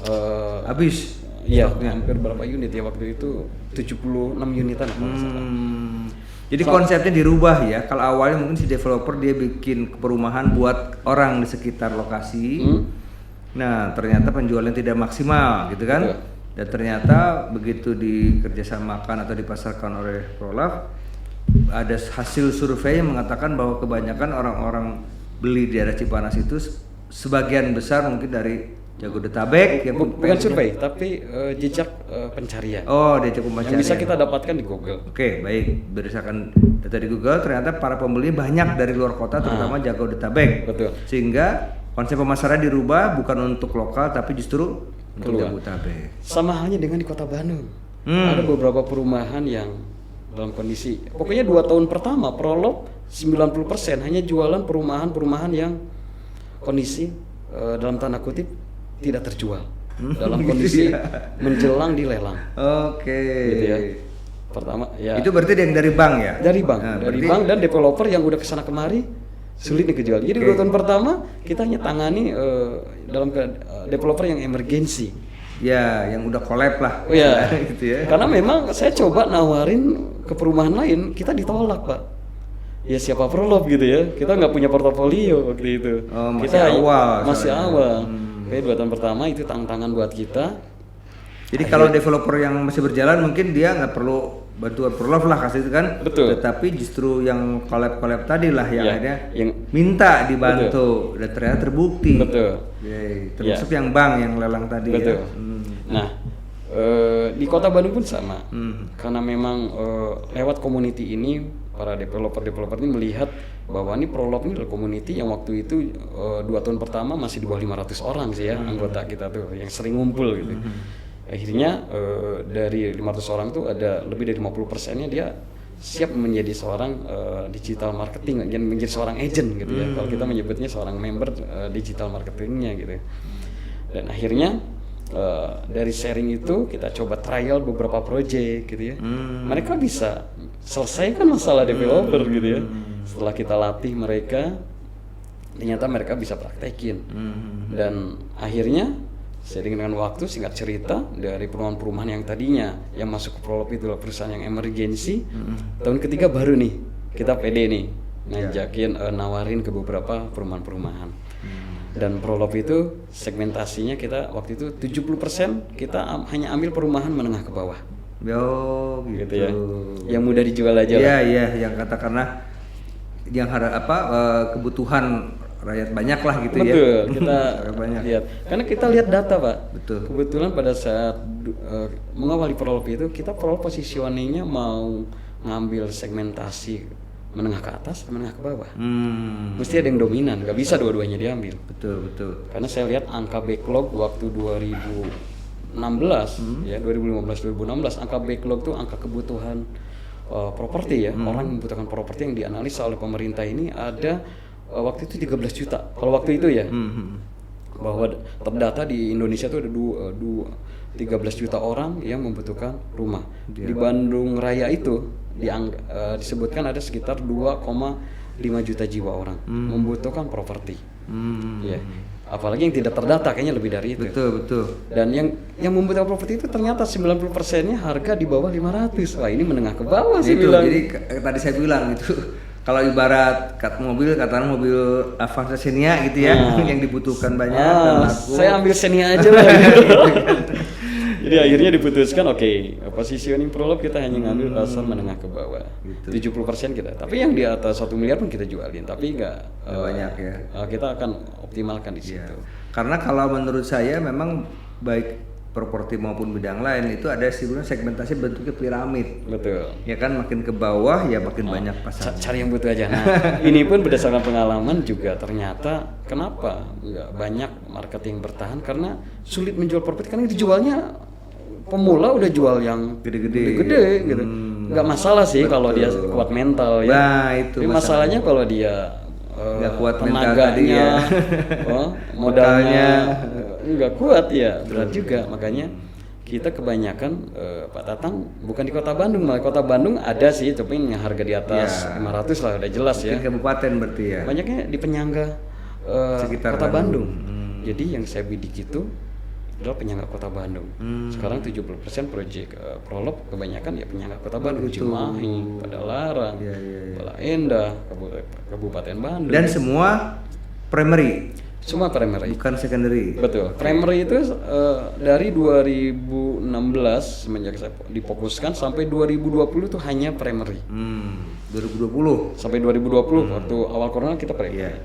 Habis. Iya, hampir berapa unit ya waktu itu? 76 unitan kalau nggak salah. Jadi konsepnya dirubah ya. Kalau awalnya mungkin si developer dia bikin perumahan buat orang di sekitar lokasi. Nah, ternyata penjualan tidak maksimal gitu kan. Betul. Dan ternyata begitu dikerjasamakan atau dipasarkan oleh Prolove, ada hasil survei yang mengatakan bahwa kebanyakan orang-orang beli di daerah Cipanas itu sebagian besar mungkin dari Jabodetabek yang bukan survei tapi jejak pencarian. Oh, jejak pencarian. Yang bisa kita dapatkan di Google. Oke, baik. Berdasarkan data di Google, ternyata para pembeli banyak dari luar kota, terutama Jabodetabek. Betul. Sehingga konsep pemasaran dirubah bukan untuk lokal, tapi justru untuk Jabodetabek. Sama halnya dengan di Kota Bandung. Ada beberapa perumahan yang dalam kondisi, pokoknya 2 tahun pertama Prolove 90% hanya jualan perumahan-perumahan yang kondisi dalam tanda kutip tidak terjual. Dalam kondisi menjelang dilelang. Oke. Gitu ya. Pertama ya. Itu berarti yang dari bank ya? Dari bank, Nah, dari berarti bank dan developer yang udah kesana kemari sulit nih kejual. Jadi 2 tahun pertama kita hanya tangani dalam developer yang emergensi. ya yang udah collab lah. Oh ya, gitu ya. karena memang saya coba nawarin ke perumahan lain, kita ditolak Pak. Ya siapa Prolove gitu ya, kita nggak punya portofolio waktu itu. Oh, masih kita awal. Masih soalnya. awal. Oke, 2 tahun pertama itu tantangan buat kita. Jadi kalau developer yang masih berjalan mungkin dia nggak perlu bantuan Prolove lah kasih itu kan. Betul. Tetapi justru yang collab tadi lah yang Ya, akhirnya yang- minta dibantu dan ternyata terbukti. Betul. Yeay, termasuk yang bank yang lelang tadi Betul. ya. Nah, di Kota Bandung pun sama. Karena memang lewat community ini para developer ini melihat bahwa ini Prolove ini adalah community yang waktu itu 2 tahun pertama masih di bawah 500 orang sih ya anggota kita tuh yang sering ngumpul gitu. Akhirnya dari 500 orang tuh ada lebih dari 50%-nya dia siap menjadi seorang digital marketing, menjadi seorang agent gitu ya. Kalau kita menyebutnya seorang member digital marketingnya gitu. Dan akhirnya dari sharing itu kita coba trial beberapa project gitu ya. Mereka bisa selesaikan masalah developer gitu ya. Setelah kita latih mereka, ternyata mereka bisa praktekin. Dan akhirnya seiring dengan waktu, singkat cerita, dari perumahan-perumahan yang tadinya yang masuk ke Prolove itu perusahaan yang emergency, tahun ketiga baru nih kita pede nih ngajakin nawarin ke beberapa perumahan-perumahan. Dan Prolove itu segmentasinya kita waktu itu 70% kita hanya ambil perumahan menengah ke bawah. Yo, gitu Ya. Yang mudah dijual aja Iya, lah. iya, yang katakanlah yang kebutuhan rakyat banyak lah gitu ya. Betul, kita banyak. lihat. Karena kita lihat data, Pak. Betul. Kebetulan pada saat mengawali Prolove itu, kita Prolove positioningnya mau ngambil segmentasi menengah ke atas, menengah ke bawah. Mesti ada yang dominan, nggak bisa dua-duanya diambil. Betul, betul. Karena saya lihat angka backlog waktu 2016, ya 2015-2016, angka backlog tuh angka kebutuhan properti ya. Orang membutuhkan properti yang dianalisa oleh pemerintah ini ada waktu itu 13 juta. Kalau waktu itu ya, bahwa terdata di Indonesia tuh ada 13 juta orang yang membutuhkan rumah. Di Bandung Raya itu disebutkan ada sekitar 2,5 juta jiwa orang membutuhkan properti. Ya. Apalagi yang tidak terdata kayaknya lebih dari itu. Betul. Dan yang membutuhkan properti itu ternyata 90%-nya harga di bawah 500. Wah, ini menengah ke bawah sih itu, bilang. jadi tadi saya bilang itu kalau ibarat katakan mobil Avanza Xenia gitu ya, yang dibutuhkan banyak dan laku. Saya ambil Xenia aja lah. Jadi akhirnya diputuskan positioning Prolog kita hanya ngambil pasar menengah ke bawah. Gitu. 70% kita. Tapi yang di atas 1 miliar pun kita jualin, tapi nggak banyak ya. Kita akan optimalkan di situ. Karena kalau menurut saya memang baik properti maupun bidang lain itu ada sebenarnya segmentasi bentuknya piramid. Betul. Ya kan, makin ke bawah ya makin banyak pasar. Cari yang butuh aja. Nah, ini pun berdasarkan pengalaman juga ternyata kenapa nggak banyak marketing bertahan karena sulit menjual properti karena dijualnya pemula udah jual yang gede-gede gitu. Nggak masalah sih kalau dia kuat mental ya. Nah, itu masalahnya kalau dia nggak kuat tenaganya, modalnya nggak kuat ya berat juga. Makanya kita kebanyakan Pak Tatang bukan di Kota Bandung, malah Kota Bandung ada sih, tapi yang harga di atas 500 lah udah jelas ya. Kabupaten berarti ya. Banyaknya di penyangga sekitar Kota Bandung. Jadi yang saya bidik itu adalah penyangga Kota Bandung. Sekarang 70% proyek Prolog kebanyakan ya penyangga Kota Bandung, Cimahi, Padalarang, Bala Endah, Kabupaten Bandung. Dan semua primary. Semua primary. Bukan secondary. Betul. Primary itu dari 2016 semenjak saya difokuskan sampai 2020 itu hanya primary. 2020 sampai 2020 waktu awal corona kita primary.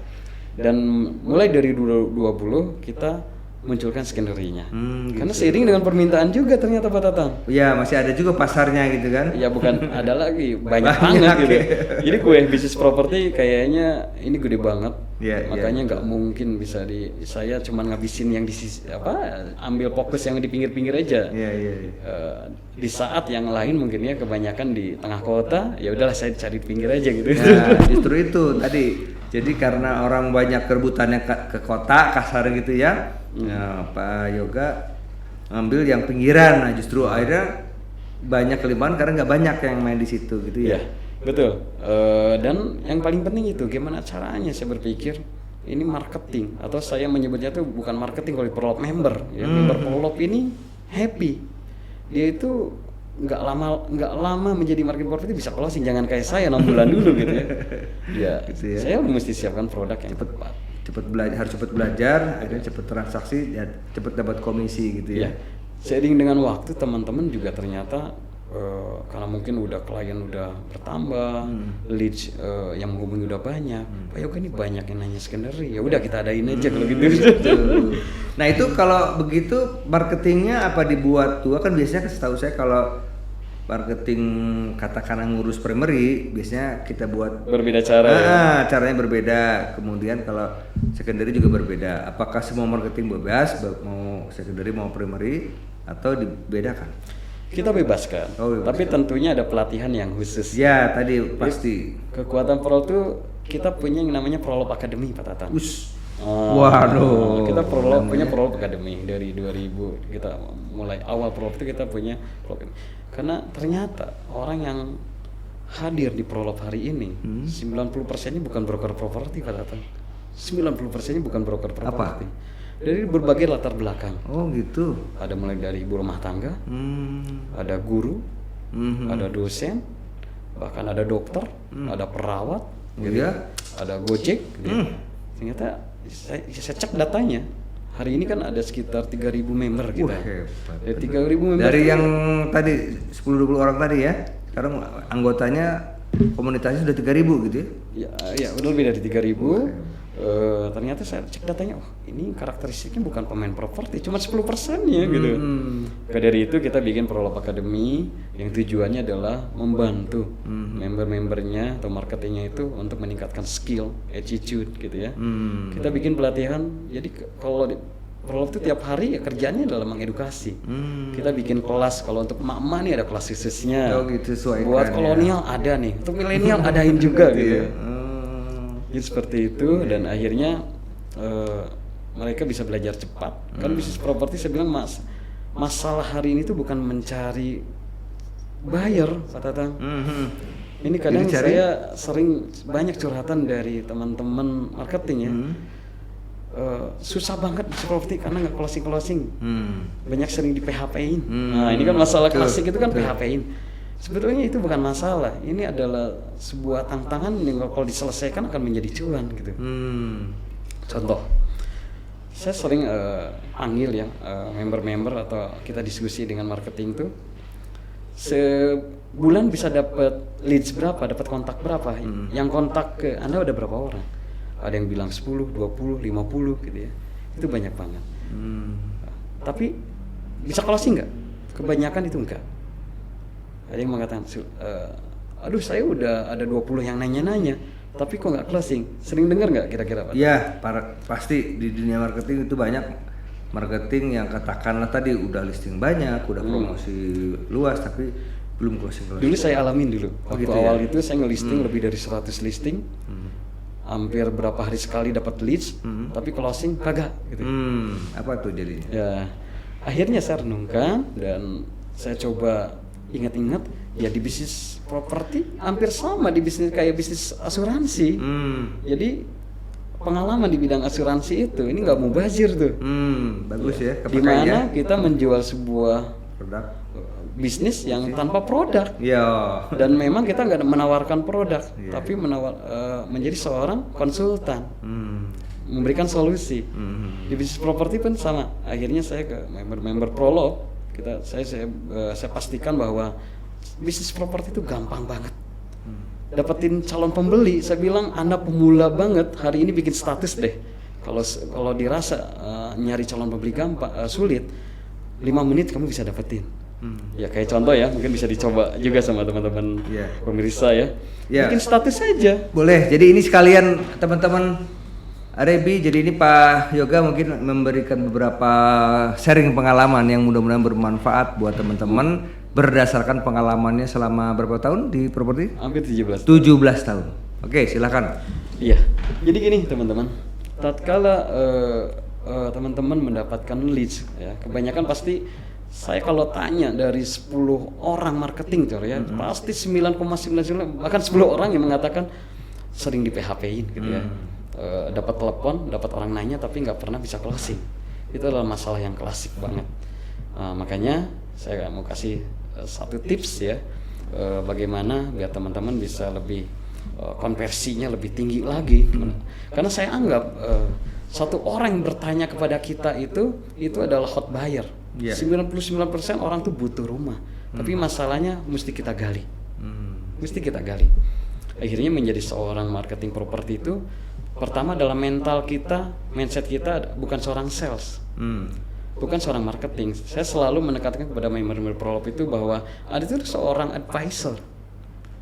Dan mulai dari 2020 kita munculkan secondary-nya. Karena seiring dengan permintaan juga ternyata Pak Tatang. Ya, masih ada juga pasarnya gitu kan. Ya bukan ada lagi, banyak banget gitu. Jadi kue bisnis properti kayaknya ini gede banget. Makanya nggak mungkin bisa saya cuman ngabisin yang di sisi ambil fokus yang di pinggir-pinggir aja. Di saat yang lain mungkin ya kebanyakan di tengah kota, ya udahlah saya cari pinggir aja gitu. Nah, justru itu tadi. Jadi karena orang banyak kerebutannya ke kota kasar gitu ya. Nah, Pak Yoga ngambil yang pinggiran. Nah, justru akhirnya banyak kelimpahan karena nggak banyak yang main di situ gitu ya. Betul. Dan yang paling penting itu gimana caranya saya berpikir ini marketing atau saya menyebutnya itu bukan marketing kalau Prolog member. Ya, member Prolog ini happy. Dia itu nggak lama menjadi marketing properti bisa closing, jangan kayak saya 6 bulan dulu gitu ya. Gitu ya. Saya mesti siapkan produk yang tepat. Harus cepat belajar, akhirnya cepat transaksi, ya cepat dapat komisi gitu ya. Seiring dengan waktu teman-teman juga ternyata karena mungkin klien udah bertambah, leads yang menghubungi udah banyak. Pak Yoga ini banyak yang nanya secondary, ya udah kita adain aja kalau gitu. Nah itu kalau begitu marketingnya apa dibuat tua kan biasanya setahu saya kalau marketing katakanlah ngurus primary biasanya kita buat berbeda cara. Caranya berbeda. Kemudian kalau secondary juga berbeda. Apakah semua marketing bebas mau secondary mau primary atau dibedakan? Kita bebaskan. Tapi tentunya ada pelatihan yang khusus. Ya tadi pasti. Kekuatan Prolog itu kita punya yang namanya Prolog Academy Pak Tatang. Waduh. Kita punya Prolog Academy dari 2000 kita mulai awal Prolog itu kita punya Prolog. Karena ternyata orang yang hadir di Prolog hari ini 90%-nya bukan broker properti Pak Tatang. 90%-nya bukan broker properti. Dari berbagai latar belakang. Oh gitu. Ada mulai dari ibu rumah tangga, ada guru, ada dosen, bahkan ada dokter, ada perawat, ada Gojek. Ternyata saya cek datanya. Hari ini kan ada sekitar 3.000 member kita. Dari 3.000 member. Dari yang tadi 10-20 orang tadi ya. Sekarang anggotanya komunitasnya sudah 3.000 gitu ya? Ya, udah lebih dari 3.000. Ternyata saya cek datanya, ini karakteristiknya bukan pemain properti, cuma 10%-nya gitu. Dari itu kita bikin Prolog Academy yang tujuannya adalah membantu member-membernya atau marketingnya itu untuk meningkatkan skill, attitude gitu ya. Kita bikin pelatihan, jadi kalau di Prolog itu tiap hari ya kerjanya adalah mengedukasi. Kita bikin kelas, kalau untuk emak-emak nih ada kelas khususnya. Buat kolonial ada nih, untuk milenial adain juga gitu. Seperti itu dan akhirnya mereka bisa belajar cepat. Kan bisnis properti saya bilang masalah hari ini tuh bukan mencari buyer, Pak Tatang. Ini kadang saya sering banyak curhatan dari teman-teman marketing ya. Susah banget bisa properti karena nggak closing. Banyak sering di PHP-in. Nah, ini kan masalah klasik itu kan PHP-in. Sebetulnya itu bukan masalah. Ini adalah sebuah tantangan yang kalau diselesaikan akan menjadi cuan gitu. Contoh, saya sering panggil ya member-member atau kita diskusi dengan marketing tuh. Sebulan bisa dapat leads berapa, dapat kontak berapa? Yang kontak ke Anda ada berapa orang? Ada yang bilang 10, 20, 50 gitu ya. Itu banyak banget. Tapi bisa closing nggak? Kebanyakan itu enggak. Ada yang mengatakan, aduh saya udah ada 20 yang nanya-nanya, tapi kok nggak closing? Sering dengar nggak kira-kira Pak? Iya, pasti di dunia marketing itu banyak marketing yang katakanlah tadi udah listing banyak, udah promosi luas tapi belum closing. Dulu saya alamin dulu. Waktu gitu awal ya? itu saya ngelisting lebih dari 100 listing. Hampir berapa hari sekali dapat leads, tapi closing kagak gitu. Apa tuh jadinya? Ya, akhirnya saya renungkan dan saya coba ingat-ingat ya di bisnis properti hampir sama di bisnis kayak bisnis asuransi. Jadi pengalaman di bidang asuransi itu ini nggak mubazir tuh. Bagus ya. Di mana kita menjual sebuah produk bisnis yang tanpa produk. Iya. Dan memang kita nggak menawarkan produk, tapi menjadi seorang konsultan, memberikan solusi. Di bisnis properti pun sama. Akhirnya saya ke member Prolog, saya pastikan bahwa bisnis properti itu gampang banget. Dapetin calon pembeli, saya bilang Anda pemula banget, hari ini bikin status deh. Kalau dirasa nyari calon pembeli gampang, sulit, 5 menit kamu bisa dapetin. Ya kayak contoh ya, mungkin bisa dicoba juga sama teman-teman pemirsa ya. Bikin status saja. Boleh. Jadi ini sekalian teman-teman Arebi, jadi ini Pak Yoga mungkin memberikan beberapa sharing pengalaman yang mudah-mudahan bermanfaat buat teman-teman berdasarkan pengalamannya selama berapa tahun di properti? Hampir 17 tahun. Oke, silakan. Iya. Jadi gini teman-teman, tatkala teman-teman mendapatkan leads ya, kebanyakan pasti saya kalau tanya dari 10 orang marketing ya, pasti 9,99 bahkan 10 orang yang mengatakan sering di PHP-in gitu ya. Dapat telepon, dapat orang nanya tapi nggak pernah bisa closing. Itu adalah masalah yang klasik banget. Makanya saya mau kasih satu tips ya, bagaimana biar teman-teman bisa lebih konversinya lebih tinggi lagi. Karena saya anggap satu orang yang bertanya kepada kita itu adalah hot buyer. 99% orang tuh butuh rumah, tapi masalahnya mesti kita gali. Mesti kita gali. Akhirnya menjadi seorang marketing properti itu pertama dalam mental kita, mindset kita bukan seorang sales. Bukan seorang marketing. Saya selalu menekankan kepada member Prolog itu bahwa ada itu seorang advisor,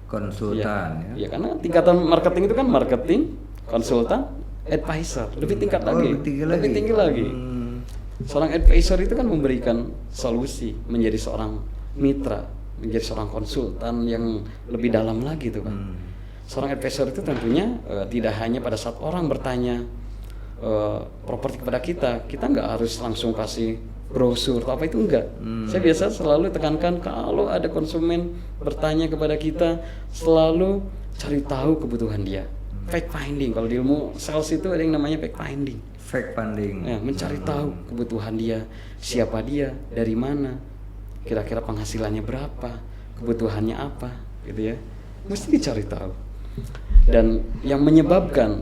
konsultan ya. Karena tingkatan marketing itu kan marketing, konsultan, advisor, lebih tingkat lagi. Lebih tinggi lagi. Seorang advisor itu kan memberikan solusi, menjadi seorang mitra, menjadi seorang konsultan yang lebih dalam lagi tuh Pak. Seorang advisor itu tentunya tidak hanya pada saat orang bertanya properti kepada kita nggak harus langsung kasih brosur atau apa itu enggak. Saya biasa selalu tekankan kalau ada konsumen bertanya kepada kita, selalu cari tahu kebutuhan dia. Fact finding, kalau di ilmu sales itu ada yang namanya fact finding. Ya, mencari tahu kebutuhan dia, siapa dia, dari mana, kira-kira penghasilannya berapa, kebutuhannya apa, gitu ya. Mesti dicari tahu. Dan yang menyebabkan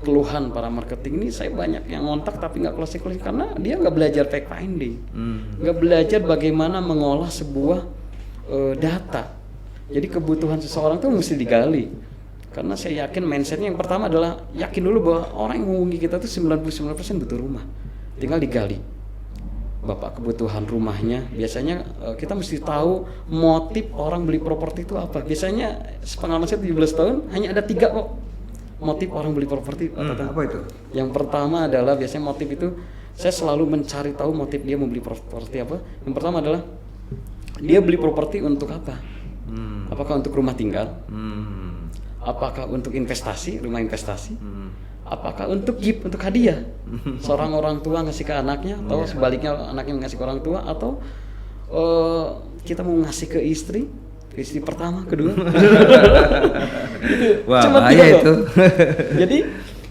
keluhan para marketing ini, saya banyak yang ngontak tapi nggak closing karena dia nggak belajar fact finding, nggak belajar bagaimana mengolah sebuah data. Jadi kebutuhan seseorang tuh mesti digali. Karena saya yakin mindsetnya yang pertama adalah yakin dulu bahwa orang yang menghubungi kita tuh 99% butuh rumah, tinggal digali. Bapak kebutuhan rumahnya, biasanya kita mesti tahu motif orang beli properti itu apa. Biasanya pengalaman saya 17 tahun hanya ada 3 kok motif orang beli properti. Apa itu? Yang pertama adalah biasanya motif itu saya selalu mencari tahu motif dia membeli properti apa. Yang pertama adalah dia beli properti untuk apa? Apakah untuk rumah tinggal? Apakah untuk investasi, rumah investasi? Apakah untuk gift, untuk hadiah? Seorang orang tua ngasih ke anaknya, atau sebaliknya anaknya ngasih ke orang tua, atau kita mau ngasih ke istri pertama, kedua. Wah, Cuma bahaya tiga itu.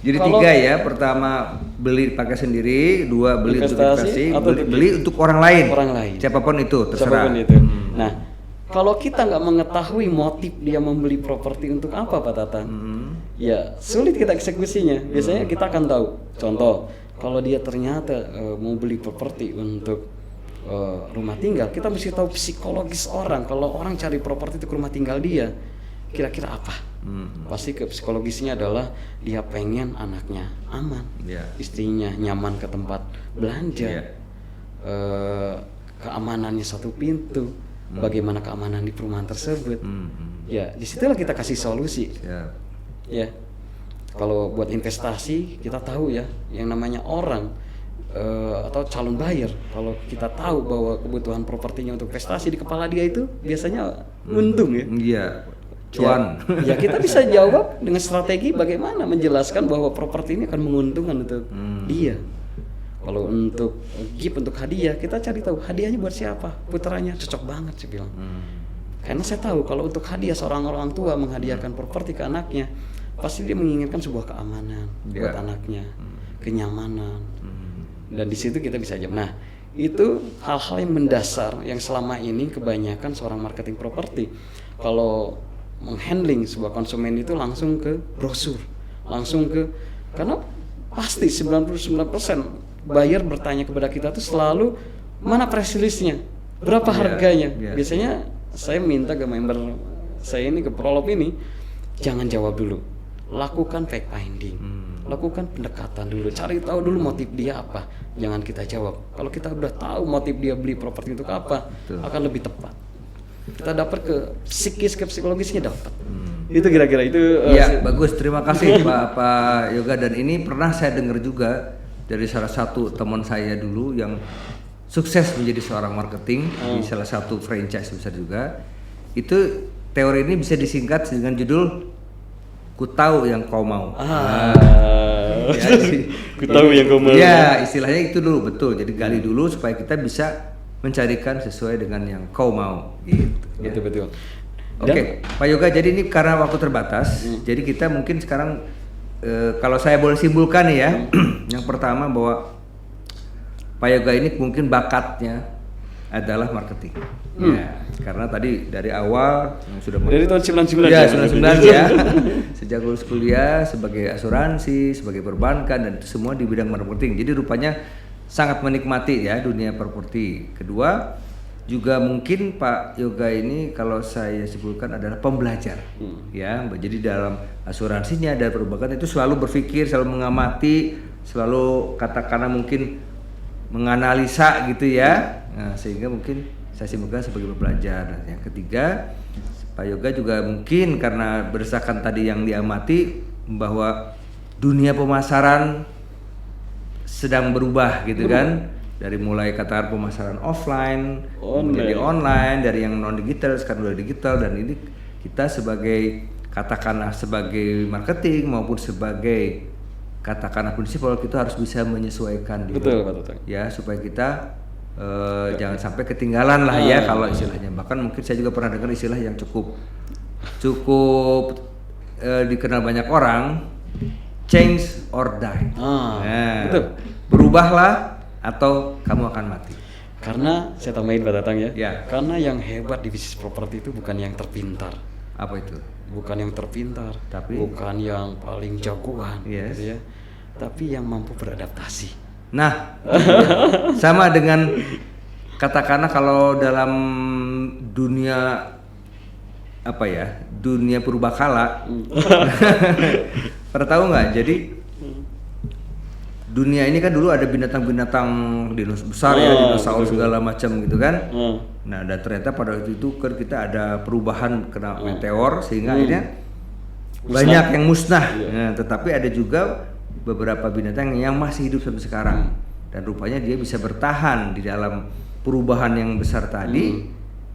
Jadi kalau 3 ya, pertama beli pakai sendiri, 2 beli untuk investasi, atau beli untuk orang lain. Orang lain. Siapapun itu, terserah. Siapapun itu. Nah, kalau kita nggak mengetahui motif dia membeli properti untuk apa, Pak Tatang, ya sulit kita eksekusinya. Biasanya kita akan tahu. Contoh, kalau dia ternyata mau beli properti untuk rumah tinggal, kita mesti tahu psikologis orang. Kalau orang cari properti itu ke rumah tinggal dia, kira-kira apa? Pasti ke psikologisnya adalah dia pengen anaknya aman, istrinya nyaman ke tempat belanja, keamanannya satu pintu, bagaimana keamanan di perumahan tersebut. Ya, disitulah kita kasih solusi. Ya, kalau buat investasi kita tahu ya, yang namanya orang atau calon buyer, kalau kita tahu bahwa kebutuhan propertinya untuk investasi di kepala dia itu biasanya untung ya. Iya. Cuan. Ya kita bisa jawab dengan strategi bagaimana menjelaskan bahwa properti ini akan menguntungkan untuk dia. Kalau untuk gift, untuk hadiah, kita cari tahu hadiahnya buat siapa, putranya cocok banget sih bilang. Karena saya tahu kalau untuk hadiah, seorang orang tua menghadiahkan properti ke anaknya, pasti dia menginginkan sebuah keamanan buat anaknya, kenyamanan. Dan di situ kita bisa jawab. Nah, itu hal-hal yang mendasar yang selama ini kebanyakan seorang marketing properti kalau menghandling sebuah konsumen itu langsung ke brosur, langsung ke, karena pasti 99% buyer bertanya kepada kita tuh selalu mana press release-nya, berapa harganya. Biasanya saya minta ke member saya ini, ke Prolog ini, jangan jawab dulu, lakukan fact finding, lakukan pendekatan dulu, cari tahu dulu motif dia apa, jangan kita jawab. Kalau kita udah tahu motif dia beli properti untuk apa, akan lebih tepat. Kita dapat ke psikis, ke psikologisnya dapat. Itu kira-kira itu. Ya, bagus. Terima kasih Pak Yoga. Dan ini pernah saya dengar juga dari salah satu teman saya dulu yang sukses menjadi seorang marketing di salah satu franchise besar juga. Itu teori ini bisa disingkat dengan judul "Ku tahu yang kau mau". Ya, ku tahu yang kau mau. Ya, istilahnya itu dulu, betul. Jadi gali dulu supaya kita bisa mencarikan sesuai dengan yang kau mau, gitu. Betul. Oke, Pak Yoga. Jadi ini karena waktu terbatas, jadi kita mungkin sekarang kalau saya boleh simpulkan ya, yang pertama bahwa Pak Yoga ini mungkin bakatnya adalah marketing. Ya, karena tadi dari awal yang sudah dari tahun 99 ya, 99 ya. Sejak lulus kuliah sebagai asuransi, sebagai perbankan, dan itu semua di bidang marketing. Jadi rupanya sangat menikmati ya dunia properti. Kedua, juga mungkin Pak Yoga ini kalau saya simpulkan adalah pembelajar. Ya, jadi dalam asuransinya dan perbankan itu selalu berpikir, selalu mengamati, selalu katakanlah mungkin menganalisa gitu ya. Nah, sehingga mungkin saya simpulkan sebagai pembelajar. Dan yang ketiga, Pak Yoga juga mungkin karena berdasarkan tadi yang diamati bahwa dunia pemasaran sedang berubah gitu kan, dari mulai katakan pemasaran offline menjadi online, dari yang non digital sekarang udah digital. Dan ini kita sebagai katakanlah sebagai marketing maupun sebagai katakanlah prinsipal, kita harus bisa menyesuaikan diri. Betul. Ya, supaya kita jangan sampai ketinggalan lah ya kalau istilahnya. Bahkan mungkin saya juga pernah dengar istilah yang cukup dikenal banyak orang, change or die. Betul. Berubahlah atau kamu akan mati. Karena saya tambahin Pak Tatang ya. Karena yang hebat di bisnis properti itu bukan yang terpintar. Apa itu? Bukan yang terpintar, bukan yang paling jagoan, gitu ya. Tapi yang mampu beradaptasi. Nah, sama dengan katakanlah kalau dalam dunia apa ya, dunia purbakala. Pernah tahu nggak? Jadi dunia ini kan dulu ada binatang-binatang dinosaurus besar ya, dinosaurus segala macam gitu kan. Nah, dan ternyata pada waktu itu kan kita ada perubahan kena meteor sehingga akhirnya banyak yang musnah. Nah, tetapi ada juga beberapa binatang yang masih hidup sampai sekarang. Dan rupanya dia bisa bertahan di dalam perubahan yang besar tadi.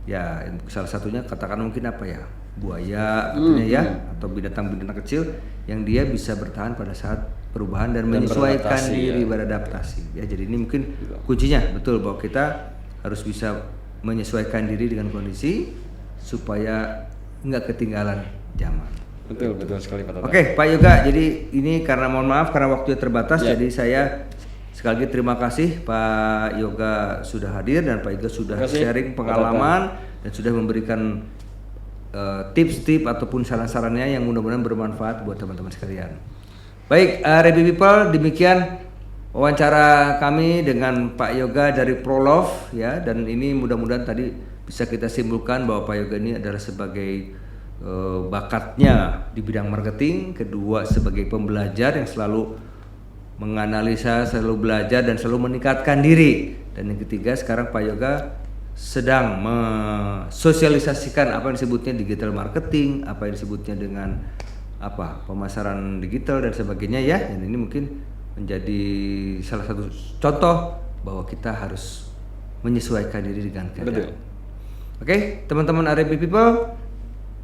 Ya, salah satunya katakan mungkin apa ya? buaya katanya ya, atau binatang-binatang kecil yang dia bisa bertahan pada saat perubahan dan menyesuaikan beradaptasi, diri beradaptasi. Ya, jadi ini mungkin kuncinya betul bahwa kita harus bisa menyesuaikan diri dengan kondisi supaya nggak ketinggalan zaman. Betul sekali Pak Tata. Oke, Pak Yoga, jadi ini karena mohon maaf karena waktunya terbatas, jadi saya sekali lagi terima kasih Pak Yoga sudah hadir dan Pak Yoga sudah sharing pengalaman dan sudah memberikan tips-tips ataupun saran-sarannya yang mudah-mudahan bermanfaat buat teman-teman sekalian. Baik, Rebi People, demikian wawancara kami dengan Pak Yoga dari Prolove ya, dan ini mudah-mudahan tadi bisa kita simpulkan bahwa Pak Yoga ini adalah sebagai bakatnya di bidang marketing, kedua sebagai pembelajar yang selalu menganalisa, selalu belajar dan selalu meningkatkan diri, dan yang ketiga sekarang Pak Yoga sedang mensosialisasikan apa yang disebutnya digital marketing, apa yang disebutnya dengan pemasaran digital dan sebagainya ya. Dan ini mungkin menjadi salah satu contoh bahwa kita harus menyesuaikan diri dengan keadaan. Oke, teman-teman RMB People,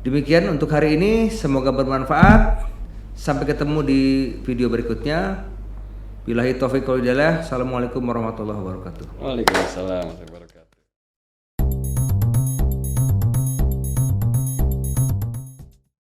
demikian untuk hari ini, semoga bermanfaat. Sampai ketemu di video berikutnya. Billahi taufiq wal hidayah. Assalamualaikum warahmatullahi wabarakatuh. Waalaikumsalam warahmatullahi wabarakatuh.